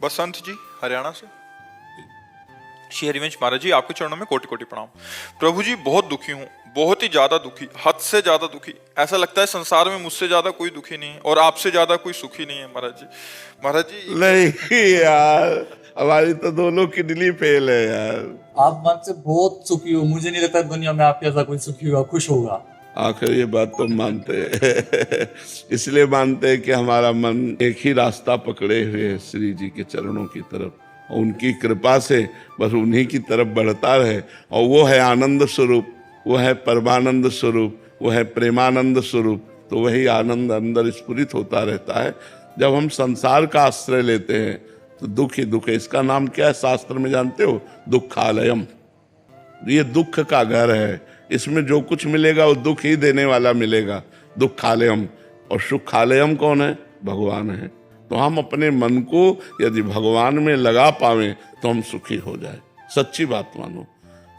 बसंत जी हरियाणा से। श्री हरिवंश महाराज जी, आपके चरणों में कोटि कोटि प्रणाम। प्रभु जी, बहुत दुखी हूँ, बहुत ही ज्यादा दुखी, हद से ज्यादा दुखी। ऐसा लगता है संसार में मुझसे ज्यादा कोई दुखी नहीं है और आपसे ज्यादा कोई सुखी नहीं है महाराज जी। महाराज जी नहीं यार, हमारी तो दोनों किडनी फेल है यार। आप मन से बहुत सुखी हो, मुझे नहीं लगता दुनिया में आपके ऐसा कोई सुखी होगा, खुश होगा। आखिर ये बात तो मानते हैं इसलिए मानते हैं कि हमारा मन एक ही रास्ता पकड़े हुए है, श्री जी के चरणों की तरफ, और उनकी कृपा से बस उन्हीं की तरफ बढ़ता रहे। और वो है आनंद स्वरूप, वो है परमानंद स्वरूप, वो है प्रेमानंद स्वरूप। तो वही आनंद अंदर स्फुरित होता रहता है। जब हम संसार का आश्रय लेते हैं तो दुख ही दुख है। इसका नाम क्या है शास्त्र में जानते हो? दुखालयम। ये दुख का घर है, इसमें जो कुछ मिलेगा वो दुख ही देने वाला मिलेगा, दुखालयम। और सुखालयम कौन है? भगवान है। तो हम अपने मन को यदि भगवान में लगा पावे तो हम सुखी हो जाए। सच्ची बात मानो,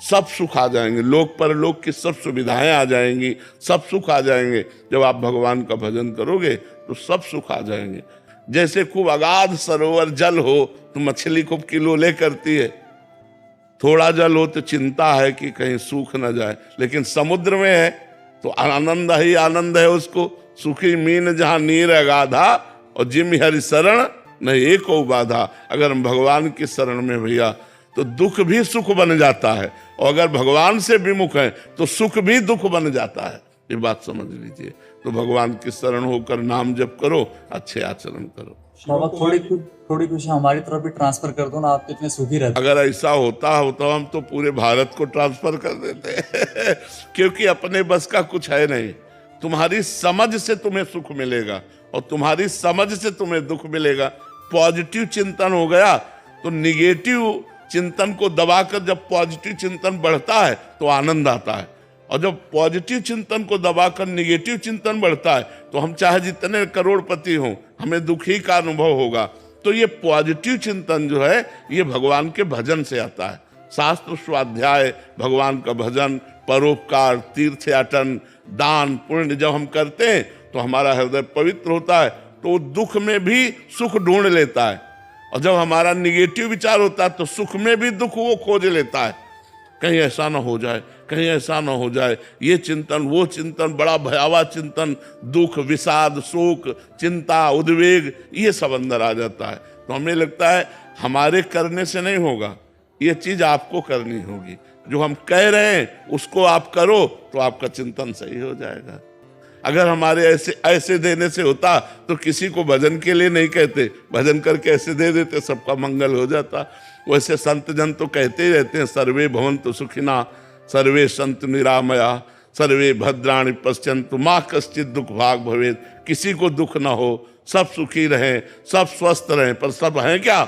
सब सुख आ जाएंगे, लोक परलोक की सब सुविधाएं आ जाएंगी, सब सुख आ जाएंगे। जब आप भगवान का भजन करोगे तो सब सुख आ जाएंगे। जैसे खूब अगाध सरोवर जल हो तो मछली खूब किलोले करती है, थोड़ा जल हो तो चिंता है कि कहीं सूख न जाए, लेकिन समुद्र में है तो आनंद ही आनंद है उसको। सुखी मीन जहां नीर अगाधा और जिम हरि शरण न एको बाधा। अगर हम भगवान की शरण में भैया तो दुख भी सुख बन जाता है, और अगर भगवान से विमुख है तो सुख भी दुख बन जाता है। ये बात समझ लीजिए। तो भगवान की शरण होकर नाम जप करो, अच्छे आचरण करो। बाबा थोड़ी खुशी हमारी तरफ भी ट्रांसफर कर दो ना, आप तो इतने सुखी रहते। अगर ऐसा होता हो तो हम तो पूरे भारत को ट्रांसफर कर देते क्योंकि अपने बस का कुछ है नहीं। तुम्हारी समझ से तुम्हें सुख मिलेगा और तुम्हारी समझ से तुम्हें दुख मिलेगा। पॉजिटिव चिंतन हो गया तो निगेटिव चिंतन को दबाकर जब पॉजिटिव चिंतन बढ़ता है तो आनंद आता है, और जब पॉजिटिव चिंतन को दबाकर निगेटिव चिंतन बढ़ता है तो हम चाहे जितने करोड़पति हों, हमें दुखी का अनुभव होगा। तो ये पॉजिटिव चिंतन जो है ये भगवान के भजन से आता है। शास्त्र स्वाध्याय, भगवान का भजन, परोपकार, तीर्थयाटन, दान पुण्य जब हम करते हैं तो हमारा हृदय पवित्र होता है, तो दुख में भी सुख ढूंढ लेता है। और जब हमारा निगेटिव विचार होता है तो सुख में भी दुख वो खोज लेता है। कहीं ऐसा ना हो जाए, कहीं ऐसा ना हो जाए, ये चिंतन वो चिंतन, बड़ा भयावह चिंतन, दुख, विषाद, शोक, चिंता, उद्वेग, ये सब अंदर आ जाता है। तो हमें लगता है हमारे करने से नहीं होगा, ये चीज आपको करनी होगी। जो हम कह रहे हैं उसको आप करो तो आपका चिंतन सही हो जाएगा। अगर हमारे ऐसे देने से होता तो किसी को भजन के लिए नहीं कहते, भजन करके ऐसे दे देते, सबका मंगल हो जाता। वैसे संत जन तो कहते ही रहते हैं, सर्वे भवन्तु सुखिना, सर्वे सन्तु निरामया, सर्वे भद्राणि पश्यन्तु माँ कश्चित् दुख भाग भवेत्। किसी को दुख ना हो, सब सुखी रहें, सब स्वस्थ रहें। पर सब हैं क्या?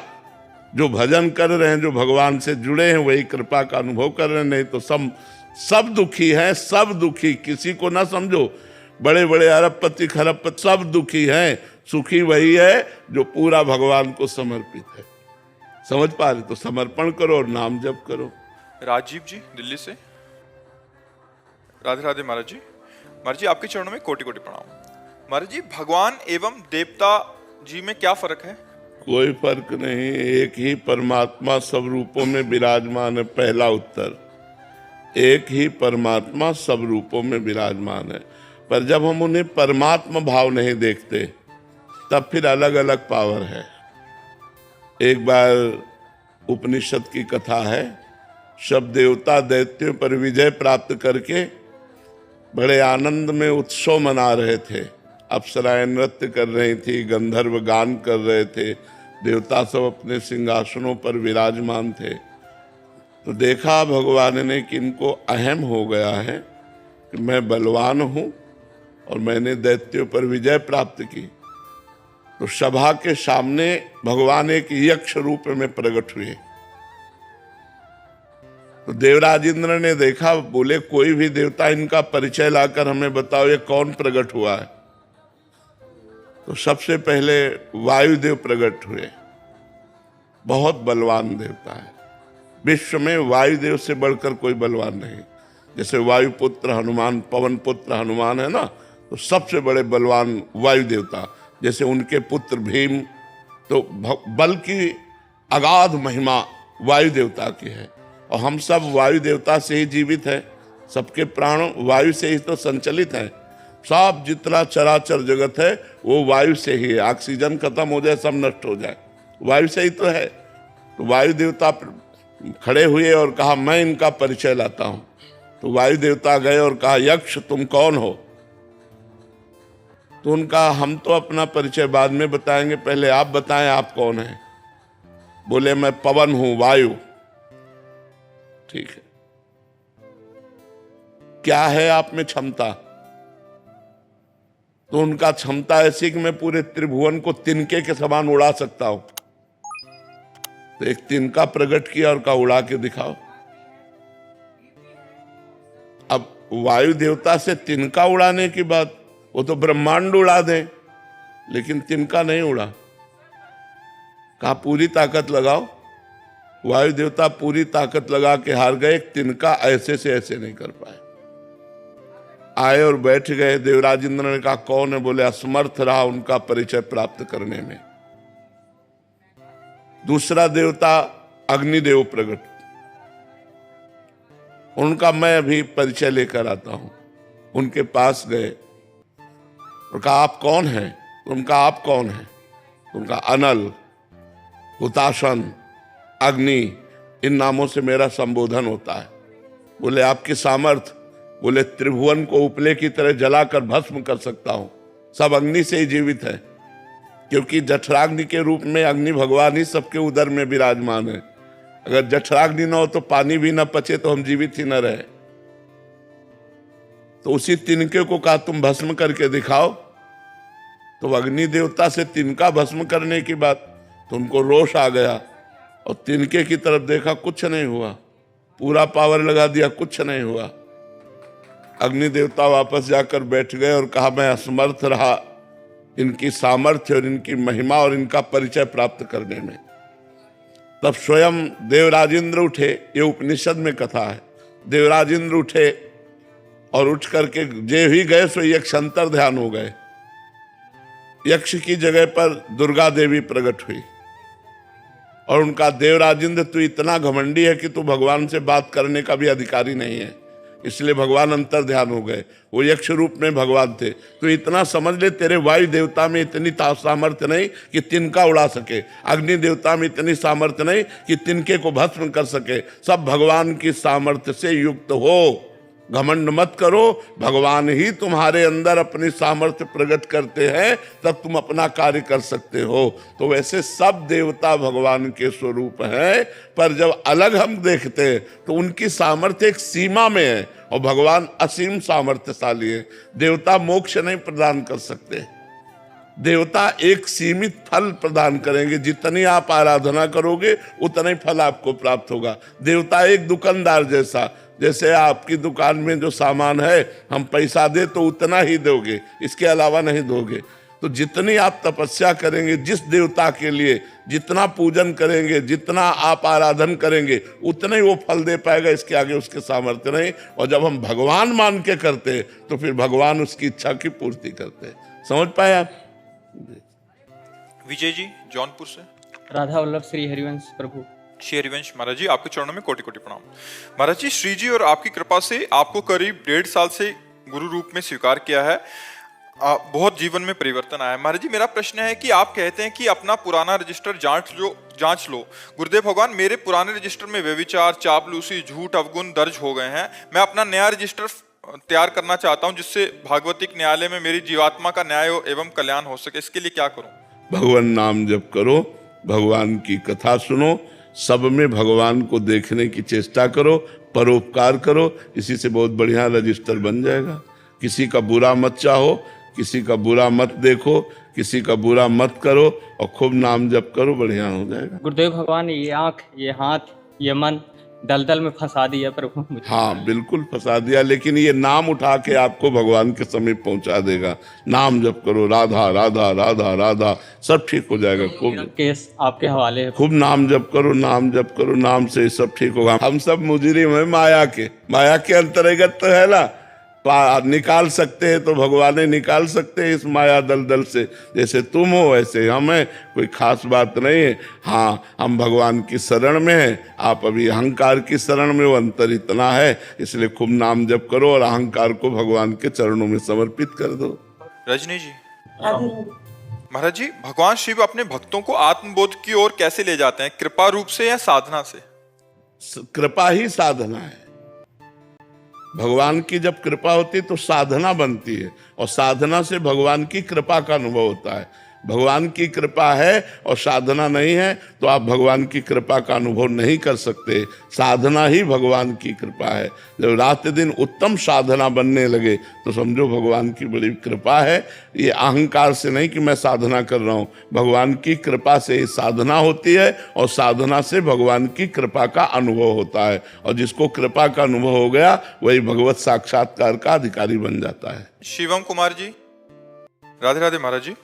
जो भजन कर रहे हैं, जो भगवान से जुड़े हैं, वही कृपा का अनुभव कर रहे हैं। नहीं तो सब दुखी हैं, सब दुखी। किसी को ना समझो, बड़े बड़े अरबपति खरबपति सब दुखी हैं, सुखी वही है जो पूरा भगवान को समर्पित है। समझ पा रहे? तो समर्पण करो और नाम जप करो। राजीव जी दिल्ली से। राधे राधे महाराज जी। महाराज जी, आपके चरणों में कोटि कोटि प्रणाम। महाराज जी, भगवान एवं देवता जी में क्या फर्क है? कोई फर्क नहीं, एक ही परमात्मा सब रूपों में विराजमान है। पहला उत्तर, एक ही परमात्मा सब रूपों में विराजमान है। पर जब हम उन्हें परमात्मा भाव नहीं देखते तब फिर अलग अलग पावर है। एक बार उपनिषद की कथा है, सब देवता दैत्यों पर विजय प्राप्त करके बड़े आनंद में उत्सव मना रहे थे। अप्सराएं नृत्य कर रही थी, गंधर्व गान कर रहे थे, देवता सब अपने सिंहासनों पर विराजमान थे। तो देखा भगवान ने कि इनको अहम हो गया है कि मैं बलवान हूं और मैंने दैत्यों पर विजय प्राप्त की। तो सभा के सामने भगवान एक यक्ष रूप में प्रकट हुए। तो देवराज इंद्र ने देखा, बोले कोई भी देवता इनका परिचय लाकर हमें बताओ, ये कौन प्रकट हुआ है। तो सबसे पहले वायुदेव प्रकट हुए। बहुत बलवान देवता है, विश्व में वायुदेव से बढ़कर कोई बलवान नहीं। जैसे वायुपुत्र हनुमान, पवन पुत्र हनुमान है ना, तो सबसे बड़े बलवान वायु देवता। जैसे उनके पुत्र भीम, तो बल की अगाध महिमा वायु देवता की है और हम सब वायु देवता से ही जीवित है। सबके प्राण वायु से ही तो संचलित है। सब जितना चराचर जगत है वो वायु से ही है। ऑक्सीजन खत्म हो जाए, सब नष्ट हो जाए, वायु से ही तो है। तो वायु देवता खड़े हुए और कहा मैं इनका परिचय लाता हूं। तो वायु देवता गए और कहा यक्ष तुम कौन हो? तो उनका हम तो अपना परिचय बाद में बताएंगे, पहले आप बताएं आप कौन हैं। बोले मैं पवन हूं, वायु। ठीक है, क्या है आप में क्षमता? तो उनका क्षमता ऐसी कि मैं पूरे त्रिभुवन को तिनके के समान उड़ा सकता हूं। तो एक तिनका प्रकट किया और कहा उड़ा के दिखाओ। अब वायु देवता से तिनका उड़ाने की बात, वो तो ब्रह्मांड उड़ा दे, लेकिन तिनका नहीं उड़ा। कहा पूरी ताकत लगाओ। वायु देवता पूरी ताकत लगा के हार गए। तिनका ऐसे से ऐसे नहीं कर पाए। आए और बैठ गए। देवराज इंद्र ने कहा कौन है? बोले असमर्थ रहा उनका परिचय प्राप्त करने में। दूसरा देवता अग्निदेव प्रकट, उनका मैं अभी परिचय लेकर आता हूं। उनके पास गए और कहा आप कौन हैं? उनका आप कौन हैं? उनका अनल, हुताशन, अग्नि, इन नामों से मेरा संबोधन होता है। बोले आपकी सामर्थ? बोले त्रिभुवन को उपले की तरह जलाकर भस्म कर सकता हूं। सब अग्नि से ही जीवित है, क्योंकि जठराग्नि के रूप में अग्नि भगवान ही सबके उदर में विराजमान है। अगर जठराग्नि न हो तो पानी भी न पचे तो हम जीवित ही न रहे। तो उसी तिनके को कहा तुम भस्म करके दिखाओ। तो अग्नि देवता से तिनका भस्म करने की बात, तो उनको रोष आ गया और तिनके की तरफ देखा, कुछ नहीं हुआ। पूरा पावर लगा दिया, कुछ नहीं हुआ। अग्नि देवता वापस जाकर बैठ गए और कहा मैं असमर्थ रहा इनकी सामर्थ्य और इनकी महिमा और इनका परिचय प्राप्त करने में। तब स्वयं देवराजेंद्र उठे। ये उपनिषद में कथा है। देवराजेंद्र उठे और उठ करके जे ही गए सो यक्ष अंतर ध्यान हो गए। यक्ष की जगह पर दुर्गा देवी प्रकट हुई और उनका देवराजेंद्र तू इतना घमंडी है कि तू भगवान से बात करने का भी अधिकारी नहीं है। इसलिए भगवान अंतर ध्यान हो गए। वो यक्ष रूप में भगवान थे। तो इतना समझ ले तेरे वायु देवता में इतनी सामर्थ्य नहीं कि तिनका उड़ा सके, अग्नि देवता में इतनी सामर्थ्य नहीं कि तिनके को भस्म कर सके। सब भगवान की सामर्थ्य से युक्त हो। घमंड मत करो, भगवान ही तुम्हारे अंदर अपनी सामर्थ्य प्रकट करते हैं, तब तुम अपना कार्य कर सकते हो। तो वैसे सब देवता भगवान के स्वरूप हैं, पर जब अलग हम देखते हैं तो उनकी सामर्थ्य एक सीमा में है और भगवान असीम सामर्थ्यशाली है। देवता मोक्ष नहीं प्रदान कर सकते। देवता एक सीमित फल प्रदान करेंगे। जितनी आप आराधना करोगे उतना ही फल आपको प्राप्त होगा। देवता एक दुकानदार जैसा, जैसे आपकी दुकान में जो सामान है हम पैसा दे तो उतना ही दोगे, इसके अलावा नहीं दोगे। तो जितनी आप तपस्या करेंगे, जिस देवता के लिए जितना पूजन करेंगे, जितना आप आराधन करेंगे, उतना ही वो फल दे पाएगा। इसके आगे उसके सामर्थ्य नहीं। और जब हम भगवान मान के करते तो फिर भगवान उसकी इच्छा की पूर्ति करते। समझ पाए आप? विजय जी जौनपुर से। राधा वल्लभ श्री हरिवंश प्रभु। श्री हरिवंश महाराज जी, आपके चरणों में कोटि कोटि प्रणाम। महाराज जी, श्री जी और आपकी कृपा से आपको करीब 1.5 साल से गुरु रूप में स्वीकार किया है। बहुत जीवन में परिवर्तन आया है। महाराज जी, मेरा प्रश्न है कि आप कहते हैं कि अपना पुराना रजिस्टर जांच लो। गुरुदेव भगवान, मेरे पुराने रजिस्टर में व्यभिचार, चापलूसी, झूठ, अवगुण दर्ज हो गए हैं। मैं अपना नया रजिस्टर तैयार करना चाहता हूं, जिससे भागवतिक न्यायालय में मेरी जीवात्मा का न्याय एवं कल्याण हो सके। इसके लिए क्या करूं? भगवान नाम जप करो, भगवान की कथा सुनो, सब में भगवान को देखने की चेष्टा करो, परोपकार करो। इसी से बहुत बढ़िया रजिस्टर बन जाएगा। किसी का बुरा मत चाहो, किसी का बुरा मत देखो, किसी का बुरा मत करो और खूब नाम जप करो, बढ़िया हो जाएगा। गुरुदेव भगवान, ये आंख, ये हाथ, ये मन दलदल में फंसा दिया प्रभु मुझे। हाँ, बिल्कुल फंसा दिया, लेकिन ये नाम उठा के आपको भगवान के समीप पहुंचा देगा। नाम जप करो, राधा राधा राधा राधा, सब ठीक हो जाएगा। खूब केस आपके हवाले है। खूब नाम जप करो, नाम जप करो, नाम से सब ठीक होगा। हम सब मुजरिम है माया के अंतर्गत तो है ना, निकाल सकते हैं तो भगवान निकाल सकते हैं इस माया दलदल से। जैसे तुम हो वैसे हम हैं, कोई खास बात नहीं है। हाँ, हम भगवान की शरण में हैं, आप अभी अहंकार की शरण में हो, अंतर इतना है। इसलिए खूब नाम जप करो और अहंकार को भगवान के चरणों में समर्पित कर दो। रजनी जी, महाराज जी, भगवान शिव अपने भक्तों को आत्मबोध की ओर कैसे ले जाते हैं, कृपा रूप से या साधना से? कृपा ही साधना है। भगवान की जब कृपा होती है तो साधना बनती है, और साधना से भगवान की कृपा का अनुभव होता है। भगवान की कृपा है और साधना नहीं है तो आप भगवान की कृपा का अनुभव नहीं कर सकते। साधना ही भगवान की कृपा है। जब रात दिन उत्तम साधना बनने लगे तो समझो भगवान की बड़ी कृपा है। ये अहंकार से नहीं कि मैं साधना कर रहा हूँ, भगवान की कृपा से ही साधना होती है, और साधना से भगवान की कृपा का अनुभव होता है। और जिसको कृपा का अनुभव हो गया वही भगवत साक्षात्कार का अधिकारी बन जाता है। शिवम कुमार जी, राधे राधे महाराज जी।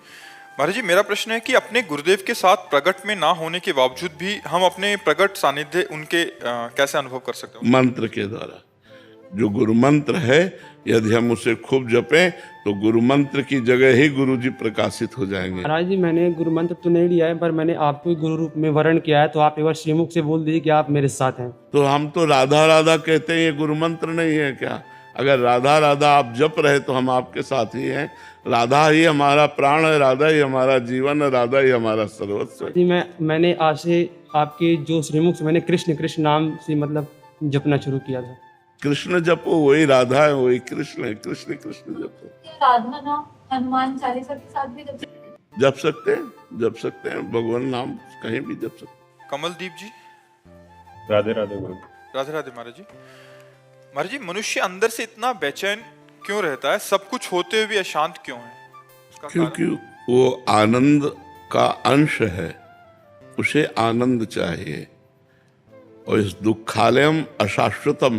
महाराज जी, मेरा प्रश्न है कि अपने गुरुदेव के साथ प्रकट में ना होने के बावजूद भी हम अपने प्रकट सानिध्य उनके कैसे अनुभव कर सकते हैं? मंत्र के द्वारा। जो गुरु मंत्र है यदि हम उसे खूब जपें तो गुरु मंत्र की जगह ही गुरु जी प्रकाशित हो जाएंगे। महाराज जी, मैंने गुरु मंत्र तो नहीं लिया है, पर मैंने आपको ही गुरु रूप में वर्ण किया है, तो आप एक बार श्रीमुख से बोल दीजिए कि आप मेरे साथ हैं। तो हम तो राधा राधा कहते हैं, ये गुरु मंत्र नहीं है क्या? अगर राधा राधा आप जप रहे तो हम आपके साथ ही हैं। राधा ही हमारा प्राण है, राधा ही हमारा जीवन है, राधा ही हमारा सर्वस्व है। जी, मैंने आज से आपके जो श्रीमुख से मैंने कृष्ण कृष्ण नाम से मतलब जपना शुरू किया था। कृष्ण जपो, वही राधा है, वही कृष्ण है। कृष्ण कृष्ण जपो। साधना नाम हनुमान चालीसा के साथ भी जप सकते हैं, जप सकते हैं, भगवान नाम कहीं भी जप सकते हैं। कमलदीप जी, राधे राधे गुरु। राधे राधे महाराज जी। महाराज जी, मनुष्य अंदर से इतना बेचैन क्यों रहता है, सब कुछ होते हुए भी अशांत क्यों है? उसका क्योंकि वो आनंद का अंश है, उसे आनंद चाहिए। और इस दुखालयम अशाश्वतम,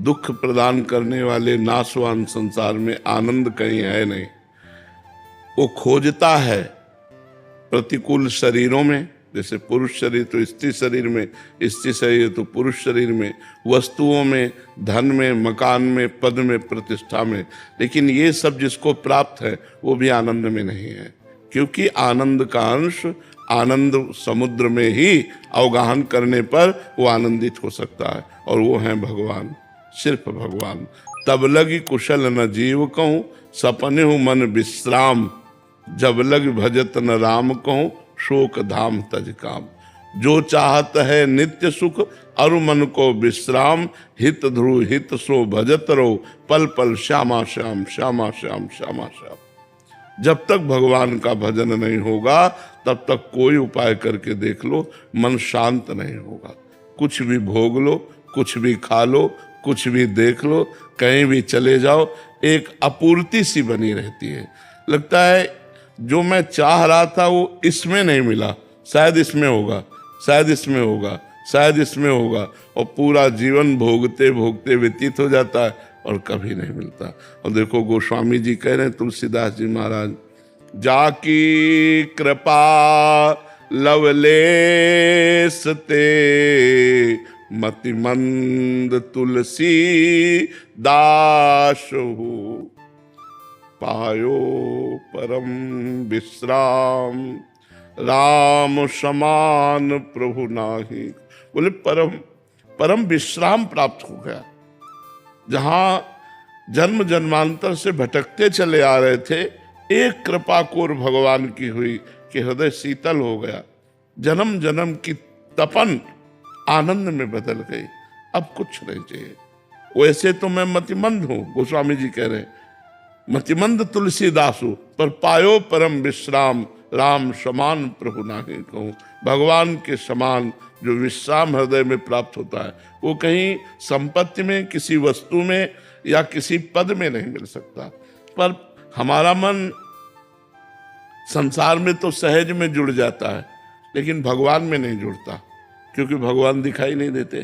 दुख प्रदान करने वाले नाशवान संसार में आनंद कहीं है नहीं। वो खोजता है प्रतिकूल शरीरों में, जैसे पुरुष शरीर तो स्त्री शरीर में, स्त्री शरीर तो पुरुष शरीर में, वस्तुओं में, धन में, मकान में, पद में, प्रतिष्ठा में। लेकिन ये सब जिसको प्राप्त है वो भी आनंद में नहीं है, क्योंकि आनंद का अंश आनंद समुद्र में ही अवगाहन करने पर वो आनंदित हो सकता है, और वो है भगवान, सिर्फ भगवान। तब लगी कुशल न जीव कहूँ, सपने हूँ मन विश्राम, जब लग भजत न राम कहूँ, शोक धाम तज काम। जो चाहत है नित्य सुख, अरु मन को विश्राम, हित ध्रुव हित सो भजत रहो, पल पल श्यामा श्याम श्यामा श्याम श्यामा श्याम। जब तक भगवान का भजन नहीं होगा तब तक कोई उपाय करके देख लो, मन शांत नहीं होगा। कुछ भी भोग लो, कुछ भी खा लो, कुछ भी देख लो, कहीं भी चले जाओ, एक अपूर्ति सी बनी रहती है। लगता है जो मैं चाह रहा था वो इसमें नहीं मिला, शायद इसमें होगा, शायद इसमें होगा, शायद इसमें होगा, और पूरा जीवन भोगते भोगते व्यतीत हो जाता है और कभी नहीं मिलता। और देखो गोस्वामी जी कह रहे हैं, तुलसीदास जी महाराज, जाकी कृपा लवलेस ते, मति मंद तुलसी दास हो, पायो परम विश्राम, राम समान प्रभु नाही। बोले परम विश्राम प्राप्त हो गया। जहां जन्म जन्मांतर से भटकते चले आ रहे थे, एक कृपा कोर भगवान की हुई कि हृदय शीतल हो गया। जन्म जन्म की तपन आनंद में बदल गई, अब कुछ नहीं चाहिए। वैसे तो मैं मतिमंद हूं, गोस्वामी जी कह रहे हैं, मतिमंद तुलसीदासु, पर पायो परम विश्राम, राम समान प्रभु नाहि कहूँ। भगवान के समान जो विश्राम हृदय में प्राप्त होता है वो कहीं संपत्ति में, किसी वस्तु में या किसी पद में नहीं मिल सकता। पर हमारा मन संसार में तो सहज में जुड़ जाता है, लेकिन भगवान में नहीं जुड़ता, क्योंकि भगवान दिखाई नहीं देते।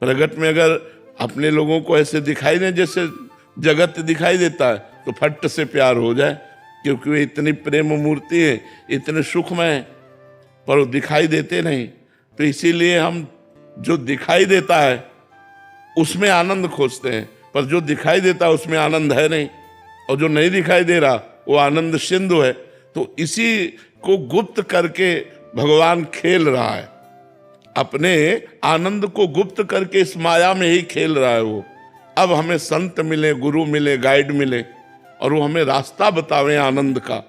प्रगट में अगर अपने लोगों को ऐसे दिखाई नहीं जैसे जगत दिखाई देता है तो फट से प्यार हो जाए, क्योंकि वे इतनी प्रेम मूर्ति है, इतने सुखमय है, पर वो दिखाई देते नहीं। तो इसीलिए हम जो दिखाई देता है उसमें आनंद खोजते हैं, पर जो दिखाई देता उसमें आनंद है नहीं, और जो नहीं दिखाई दे रहा वो आनंद सिंधु है। तो इसी को गुप्त करके भगवान खेल रहा है, अपने आनंद को गुप्त करके इस माया में ही खेल रहा है वो। अब हमें संत मिले, गुरु मिले, गाइड मिले, और वो हमें रास्ता बतावे आनंद का।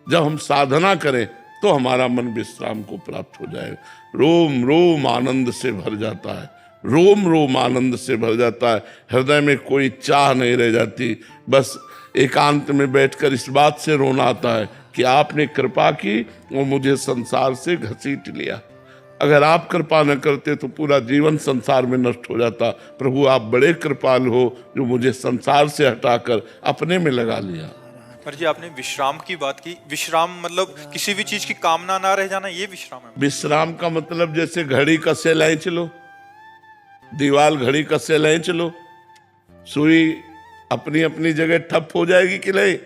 जब हम साधना करें तो हमारा मन विश्राम को प्राप्त हो जाएगा। रोम रोम आनंद से भर जाता है, रोम रोम आनंद से भर जाता है। हृदय में कोई चाह नहीं रह जाती। बस एकांत में बैठकर इस बात से रोना आता है कि आपने कृपा की और मुझे संसार से घसीट लिया। अगर आप कृपा न करते तो पूरा जीवन संसार में नष्ट हो जाता। प्रभु आप बड़े कृपाल हो जो मुझे संसार से हटाकर अपने में लगा लिया। पर जी आपने विश्राम की बात की, विश्राम मतलब किसी भी चीज की कामना ना रह जाना, ये विश्राम है? विश्राम का मतलब जैसे घड़ी कसे लाए चलो, दीवाल घड़ी कसे लाए चलो, सुई अपनी अपनी जगह ठप हो जाएगी कि नहीं?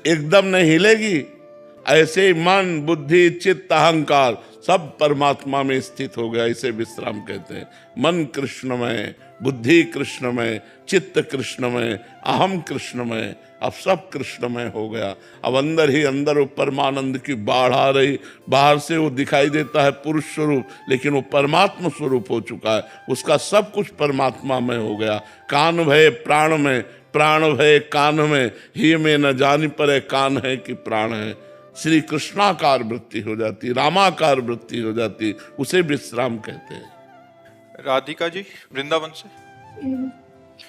एकदम नहीं हिलेगी। ऐसे मन, बुद्धि, चित्त, अहंकार सब परमात्मा में स्थित हो गया, इसे विश्राम कहते हैं। मन कृष्णमय, बुद्धि कृष्णमय, चित्त कृष्णमय, अहम कृष्णमय, अब सब कृष्णमय हो गया। अब अंदर ही अंदर वो परमानंद की बाढ़ आ रही। बाहर से वो दिखाई देता है पुरुष स्वरूप, लेकिन वो परमात्मा स्वरूप हो चुका है। उसका सब कुछ परमात्मा में हो गया। कान भय प्राण में, प्राण भय कान में, ही में न जान परे कान है कि प्राण है। श्री कृष्णाकार वृत्ति हो जाती, रामाकार वृत्ति हो जाती, उसे विश्राम कहते हैं। राधिका जी वृंदावन से,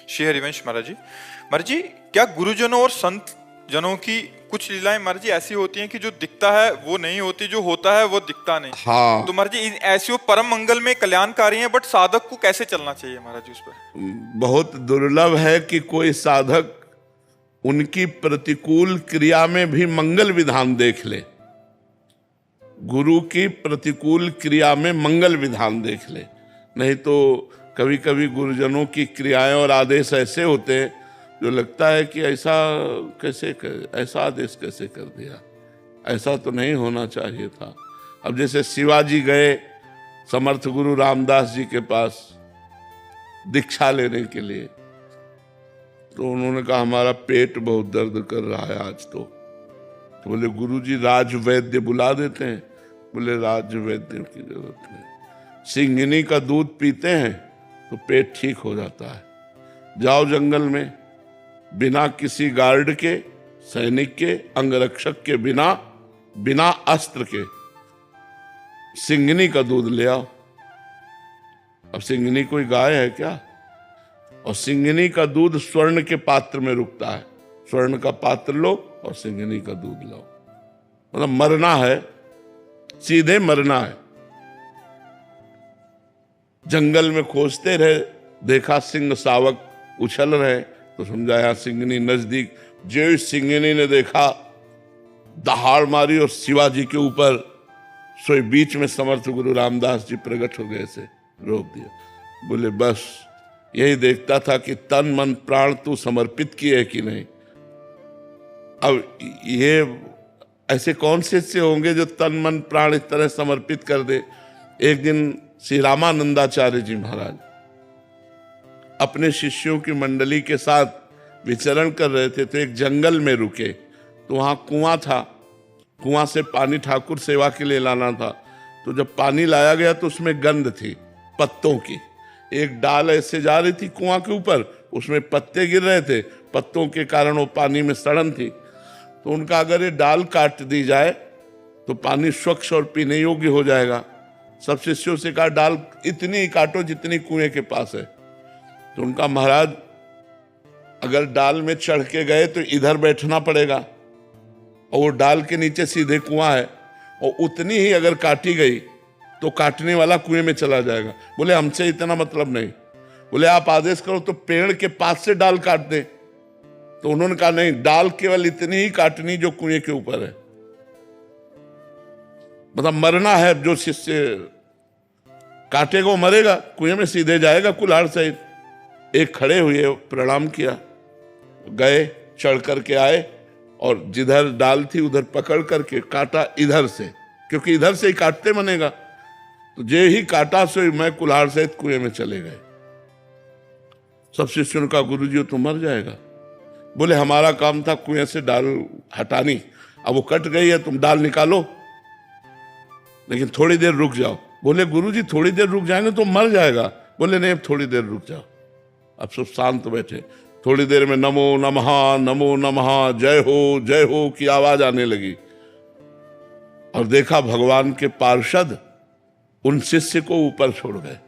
श्री हरिवंश महाराज जी, क्या गुरुजनों और संत जनों की कुछ लीलाएं महाराज जी ऐसी होती हैं कि जो दिखता है वो नहीं होती, जो होता है वो दिखता नहीं? हाँ, तो महाराज जी ऐसी वो परम मंगल में कल्याणकारी हैं, बट साधक को कैसे चलना चाहिए महाराज जी उस पर? बहुत दुर्लभ है कि कोई साधक उनकी प्रतिकूल क्रिया में भी मंगल विधान देख ले। गुरु की प्रतिकूल क्रिया में मंगल विधान देख ले। नहीं तो कभी कभी गुरुजनों की क्रियाएं और आदेश ऐसे होते हैं जो लगता है कि ऐसा कैसे ऐसा आदेश कैसे कर दिया, ऐसा तो नहीं होना चाहिए था। अब जैसे शिवाजी गए समर्थ गुरु रामदास जी के पास दीक्षा लेने के लिए, तो उन्होंने कहा हमारा पेट बहुत दर्द कर रहा है आज तो बोले गुरुजी राज वैद्य बुला देते हैं। बोले राज वैद्य की जरूरत नहीं, सिंघनी का दूध पीते हैं तो पेट ठीक हो जाता है। जाओ जंगल में, बिना किसी गार्ड के, सैनिक के, अंगरक्षक के, बिना अस्त्र के सिंघनी का दूध ले आओ। अब सिंघनी कोई गाय है क्या? और सिंघनी का दूध स्वर्ण के पात्र में रुकता है। स्वर्ण का पात्र लो और सिंघनी का दूध लो। मतलब मरना है, सीधे मरना है। जंगल में खोजते रहे, देखा सिंह शावक उछल रहे, तो समझा यहां सिंघनी नजदीक। जो सिंघनी ने देखा दहाड़ मारी और शिवाजी के ऊपर, सोई बीच में समर्थ गुरु रामदास जी प्रकट हो गए, से रोक दिया। बोले बस यही देखता था कि तन मन प्राण तू समर्पित किए कि नहीं। अब ये ऐसे कौन से होंगे जो तन मन प्राण इस तरह समर्पित कर दे। एक दिन श्री रामानंदाचार्य जी महाराज अपने शिष्यों की मंडली के साथ विचरण कर रहे थे, तो एक जंगल में रुके, तो वहां कुआं था। कुआं से पानी ठाकुर सेवा के लिए लाना था। तो जब पानी लाया गया तो उसमें गंध थी पत्तों की। एक डाल ऐसे जा रही थी कुआं के ऊपर, उसमें पत्ते गिर रहे थे, पत्तों के कारण वो पानी में सड़न थी। तो उनका अगर ये डाल काट दी जाए तो पानी स्वच्छ और पीने योग्य हो जाएगा। सब शिष्यों से कहा डाल इतनी ही काटो जितनी कुएं के पास है। तो उनका महाराज अगर डाल में चढ़ के गए तो इधर बैठना पड़ेगा, और वो डाल के नीचे सीधे कुआं है, और उतनी ही अगर काटी गई तो काटने वाला कुएं में चला जाएगा। बोले हमसे इतना मतलब नहीं। बोले आप आदेश करो तो पेड़ के पास से डाल काट दे। तो उन्होंने कहा नहीं, डाल केवल इतनी ही काटनी जो कुएं के ऊपर है। मतलब मरना है, जो शिष्य काटेगा वो मरेगा, कुएं में सीधे जाएगा कुल्हाड़ सहित। एक खड़े हुए, प्रणाम किया, गए, चढ़ करके आए, और जिधर डाल थी उधर पकड़ करके काटा इधर से, क्योंकि इधर से ही काटते बनेगा। तो जे ही काटा सो मैं कुल्हाड़ सहित कुएं में चले गए। सब शिष्यों ने कहा गुरुजी वो तो मर जाएगा। बोले हमारा काम था कुएं से डाल हटानी, अब वो कट गई है, तुम डाल निकालो, लेकिन थोड़ी देर रुक जाओ। बोले गुरुजी थोड़ी देर रुक जाएंगे तो मर जाएगा। बोले नहीं, अब थोड़ी देर रुक जाओ। अब सब शांत बैठे। थोड़ी देर में नमो नमः जय हो की आवाज आने लगी, और देखा भगवान के पार्षद उन शिष्य को ऊपर छोड़ गए।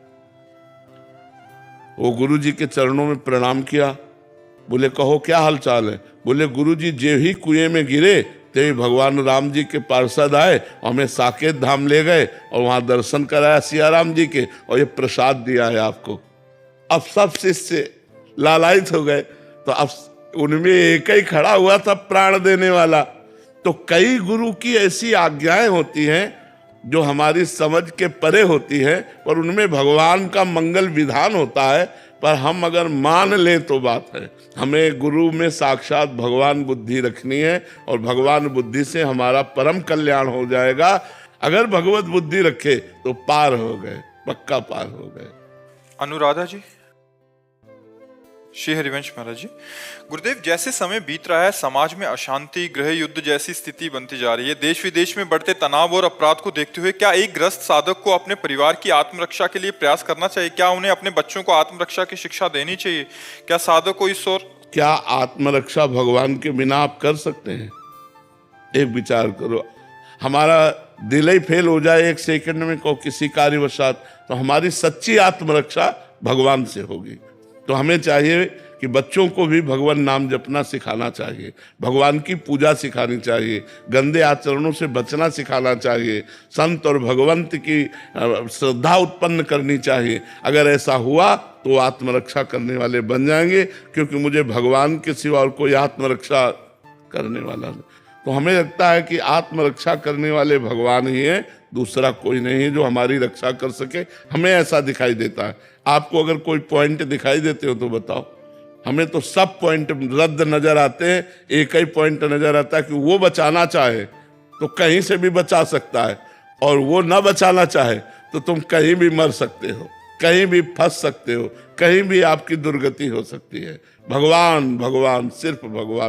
वो गुरुजी के चरणों में प्रणाम किया। बोले कहो क्या हाल चाल है? बोले गुरुजी जे ही कुएं में गिरे ते भगवान राम जी के पार्षद आए और हमें साकेत धाम ले गए और वहां दर्शन कराया सिया राम जी के, और ये प्रसाद दिया है आपको। अब सब शिष्य लालायित हो गए। तो अब उनमें एक ही खड़ा हुआ था प्राण देने वाला। तो कई गुरु की ऐसी आज्ञाएं होती हैं जो हमारी समझ के परे होती है, पर उनमें भगवान का मंगल विधान होता है। पर हम अगर मान लें तो बात है। हमें गुरु में साक्षात भगवान बुद्धि रखनी है, और भगवान बुद्धि से हमारा परम कल्याण हो जाएगा। अगर भगवत बुद्धि रखे तो पार हो गए, पक्का पार हो गए। अनुराधा जी, श्री हरिवंश महाराज जी, गुरुदेव जैसे समय बीत रहा है, समाज में अशांति, गृह युद्ध जैसी स्थिति बनती जा रही है। देश विदेश में बढ़ते तनाव और अपराध को देखते हुए क्या एक ग्रस्त साधक को अपने परिवार की आत्मरक्षा के लिए प्रयास करना चाहिए? क्या उन्हें अपने बच्चों को आत्मरक्षा की शिक्षा देनी चाहिए? क्या साधक को इस ओर? क्या आत्मरक्षा भगवान के बिना आप कर सकते हैं? एक विचार करो, हमारा दिल ही फेल हो जाए एक सेकंड में को किसी कार्यवशात, तो हमारी सच्ची आत्मरक्षा भगवान से होगी। तो हमें चाहिए कि बच्चों को भी भगवान नाम जपना सिखाना चाहिए, भगवान की पूजा सिखानी चाहिए, गंदे आचरणों से बचना सिखाना चाहिए, संत और भगवंत की श्रद्धा उत्पन्न करनी चाहिए। अगर ऐसा हुआ तो आत्मरक्षा करने वाले बन जाएंगे, क्योंकि मुझे भगवान के सिवा और कोई आत्मरक्षा करने वाला नहीं। तो हमें लगता है कि आत्मरक्षा करने वाले भगवान ही हैं, दूसरा कोई नहीं है जो हमारी रक्षा कर सके। हमें ऐसा दिखाई देता है। आपको अगर कोई पॉइंट दिखाई देते हो तो बताओ। हमें तो सब पॉइंट रद्द नजर आते हैं। एक ही पॉइंट नजर आता है कि वो बचाना चाहे तो कहीं से भी बचा सकता है, और वो ना बचाना चाहे तो तुम कहीं भी मर सकते हो, कहीं भी फंस सकते हो, कहीं भी आपकी दुर्गति हो सकती है। भगवान भगवान, सिर्फ भगवान।